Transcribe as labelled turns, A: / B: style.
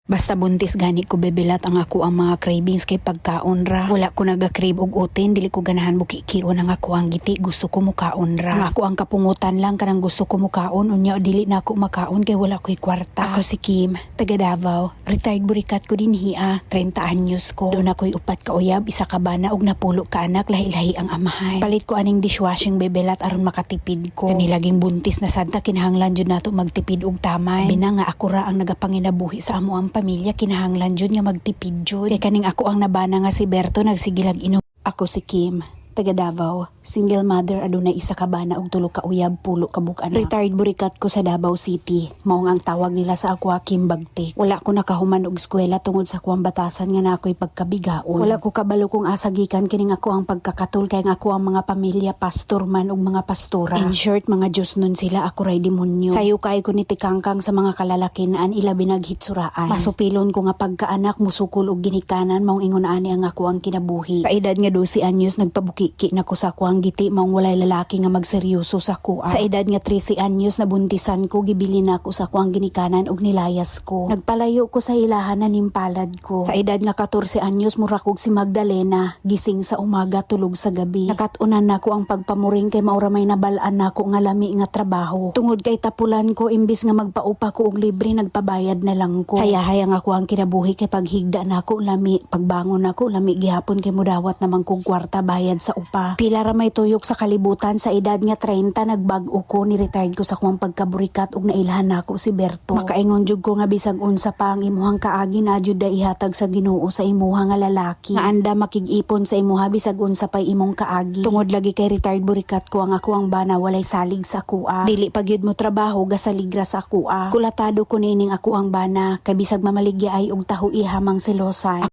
A: Basta buntis gani ko bebelat ang ako ang mga cravings kay pagkaon ra. Wala ko naga-crave og utin, dili ko ganahan bukikion ang ako ang giti, gusto ko mukaon ra. Ang ako ang kapungutan lang kanang gusto ko mukaon, unya dili na ako makaon kay wala ko'y kwarta. Ako si Kim, taga Davao. Retired burikat ko din hiya, 30 anyos ko. Doon ako'y upat ka uyab, isa ka bana og napulo ka anak, lahi-lahi ang amahay. Palit ko aning dishwashing bebelat aron makatipid ko. Kanilaging buntis na santa kinahanglan jud nato magtipid og tamay. Bina nga ako ra ang nagapanginabuhi sa amo ang pamilya, kinahanglan jud nga magtipid jud. Kay kaning ako ang nabana nga si Berto nagsigilag inom. Ako si Kim, taga Davao, single mother, adunay isa ka bana og tulo ka uyab, pulo ka bug-anak. Retired burikat ko sa Davao City. Mao nga ang tawag nila sa ako Kim Bagtik. Wala ko nakahuman og eskwela tungod sa kuwang batasan nga nakoy pagkabigaon. Wala ko kabalo kung asa gikan kining ako ang pagkakatul kay nga ako ang mga pamilya pastor man og mga pastora. In short, mga Diyos nun sila, ako ray demonyo. Sayo kay ko ni tikangkang sa mga kalalakinan, ilabi naghitsuraan. Masupilon ko nga pagkaanak musukol og ginikanan, maong ingon ani ang ako ang kinabuhi. Sa edad nga 12 anyos nagpabuki na ko sa kuang giti maong walay lalaki nga magseryoso sa kuha. Sa edad nga 13 anyos nabuntisan ko, gibili na ko sa kuang ginikanan og nilayas ko. Nagpalayo ko sa ilahan na nimpalad ko. Sa edad nga 14 anyos murakog si Magdalena, gising sa umaga tulog sa gabi. Nakatunan na ko ang pagpamuring kay maura may nabalaan na ko nga lami nga trabaho. Tungod kay tapulan ko imbis nga magpaupa ko og libre nagpabayad na lang ko. Hayahayang ako ang kinabuhi kay paghigda na ko lami, pagbangon na ko lami gihapon kay mudawat namang kog kwarta bayad sa upa. Pila ra may tuyok sa kalibutan sa edad nga 30 nagbag-o ko, ni retired ko sa kuwang pagkaburikat ug nailhan nako si Berto. Makaingon jud ko nga bisag unsa pa ang imuhang kaagi na jud da ihatag sa Ginoo sa imuha nga lalaki. Nga anda makig-ipon sa imuha bisag unsa pa imong kaagi. Tungod lagi kay retired burikat ko ang ako ang bana walay salig sa kuha. Dili pa gyud mo trabaho gasaligra sa kuha. Kulatado ko nining ako ang bana kay bisag mamaligya ay og taho ihamang selosan.